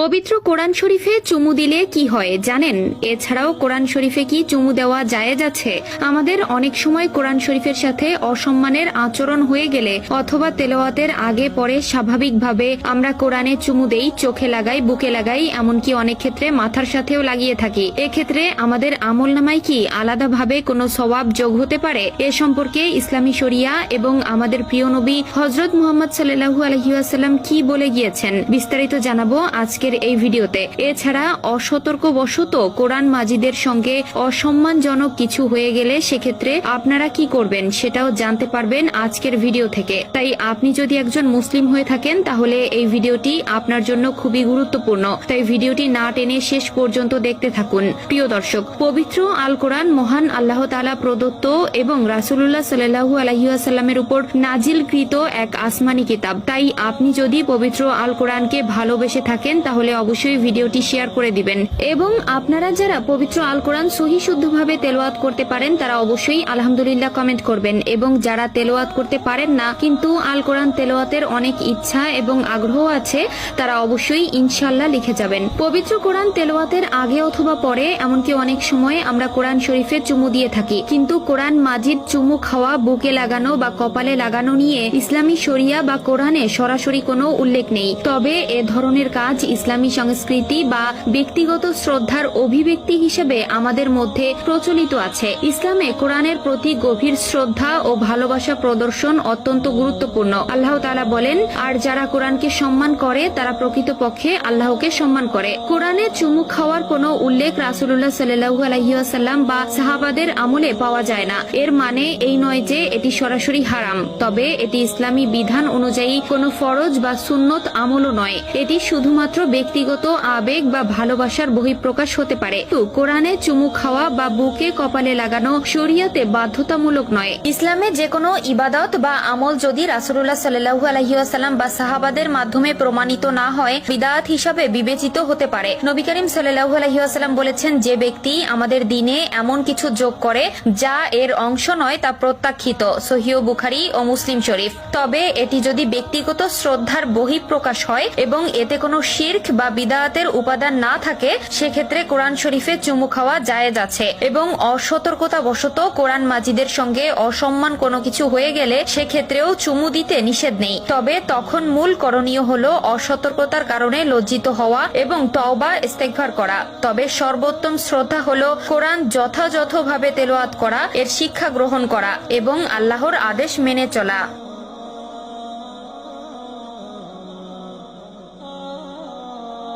পবিত্র কোরআন শরীফে চুমু দিলে কি হয় জানেন? এছাড়াও কোরআন শরীফে কি চুমু দেওয়া জায়েজ আছে? আমাদের অনেক সময় কোরআন শরীফের সাথে অসম্মানের আচরণ হয়ে গেলে অথবা তেলাওয়াতের আগে পরে স্বাভাবিকভাবে আমরা কোরআনে চুমু দেই, চোখে লাগাই, বুকে লাগাই, এমনকি অনেক ক্ষেত্রে মাথার সাথেও লাগিয়ে থাকি। এক্ষেত্রে আমাদের আমলনামায় কি আলাদাভাবে কোনো সওয়াব যোগ হতে পারে? এ সম্পর্কে ইসলামী শরিয়া এবং আমাদের প্রিয় নবী হযরত মুহাম্মদ সাল্লাল্লাহু আলাইহি ওয়াসাল্লাম কি বলে গিয়েছেন বিস্তারিত জানাবো আজকের এই ভিডিওতে। এছাড়া অসতর্কবশত কোরআন মাজিদের সঙ্গে অসম্মানজনক কিছু হয়ে গেলে সেক্ষেত্রে আপনারা কি করবেন সেটাও জানতে পারবেন আজকের ভিডিও থেকে। তাই আপনি যদি একজন মুসলিম হয়ে থাকেন তাহলে এই ভিডিওটি আপনার জন্য খুবই গুরুত্বপূর্ণ, তাই ভিডিওটি না টেনে শেষ পর্যন্ত দেখতে থাকুন। প্রিয় দর্শক, পবিত্র আল কোরআন মহান আল্লাহ তাআলা প্রদত্ত এবং রাসূলুল্লাহ সাল্লাল্লাহু আলাইহি ওয়াসাল্লামের উপর নাজিলকৃত এক আসমানি কিতাব। তাই আপনি যদি পবিত্র আল কোরআনকে ভালোবেসে থাকেন তাহলে অবশ্যই ভিডিওটি শেয়ার করে দিবেন। এবং আপনারা যারা পবিত্র আল কোরআন সহি শুদ্ধভাবে তেলাওয়াত করতে পারেন তারা অবশ্যই আলহামদুলিল্লাহ কমেন্ট করবেন, এবং যারা তেলাওয়াত করতে পারেন না কিন্তু আল কোরআন তেলাওয়াতের অনেক ইচ্ছা এবং আগ্রহ আছে তারা অবশ্যই ইনশাআল্লাহ লিখে যাবেন। পবিত্র কোরআন তেলাওয়াতের আগে অথবা পরে, এমনকি অনেক সময় আমরা কোরআন শরীফে চুমু দিয়ে থাকি, কিন্তু কোরআন মাজিদ চুমু খাওয়া, বুকে লাগানো বা কপালে লাগানো নিয়ে ইসলামী শরিয়া বা কোরআনে সরাসরি কোনো উল্লেখ নেই। তবে এ ধরনের কাজ ইসলামী সংস্কৃতি বা ব্যক্তিগত শ্রদ্ধার অভিব্যক্তি হিসেবে আমাদের মধ্যে প্রচলিত আছে। ইসলামে কোরআনের প্রতি গভীর শ্রদ্ধা ও ভালোবাসা প্রদর্শন অত্যন্ত গুরুত্বপূর্ণ। আল্লাহ তাআলা বলেন, আর যারা কোরআনকে সম্মান করে তারা প্রকৃতপক্ষে আল্লাহকে সম্মান করে। কোরআনে চুমু খাওয়ার কোনো উল্লেখ রাসূলুল্লাহ সাল্লাল্লাহু আলাইহি ওয়াসাল্লাম বা সাহাবাদের আমলে পাওয়া যায় না। এর মানে এই নয় যে এটি সরাসরি হারাম, তবে এটি ইসলামী বিধান অনুযায়ী কোনো ফরজ বা সুন্নত আমলও নয়। এটি শুধুমাত্র ব্যক্তিগত আবেগ বা ভালোবাসার বহিঃপ্রকাশ হতে পারে। তো কোরআনে চুমু খাওয়া বা বুকে কপালে লাগানো শরিয়াতে বাধ্যতামূলক নয়। ইসলামে যে কোনো ইবাদত বা আমল যদি রাসূলুল্লাহ সাল্লাল্লাহু আলাইহি ওয়াসাল্লাম বা সাহাবাদের মাধ্যমে প্রমাণিত না হয় বিদআত হিসাবে বিবেচিত হতে পারে। নবী করিম সাল্লাল্লাহু আলাইহি ওয়াসাল্লাম বলেছেন, যে ব্যক্তি আমাদের দ্বীনে এমন কিছু যোগ করে যা এর অংশ নয় তা প্রত্যাখ্যিত। সহিহ বুখারী ও মুসলিম শরীফ। তবে এটি যদি ব্যক্তিগত শ্রদ্ধার বহিঃপ্রকাশ হয় এবং এতে কোনো শিরক বা বিদআতের উপাদান না থাকে সেক্ষেত্রে কোরআন শরীফে চুমু খাওয়া জায়েজ আছে। এবং অসতর্কতাবশত কোরআন মাজিদের সঙ্গে অসম্মান কোনো কিছু হয়ে গেলে সেক্ষেত্রেও চুমু দিতে নিষেধ নেই। তবে তখন মূল করণীয় হলো অসতর্কতার কারণে লজ্জিত হওয়া এবং তওবা ইস্তেগফার করা। তবে সর্বোত্তম শ্রদ্ধা হলো কোরআন যথাযথভাবে তেলাওয়াত করা, এর শিক্ষা গ্রহণ করা এবং আল্লাহর আদেশ মেনে চলা।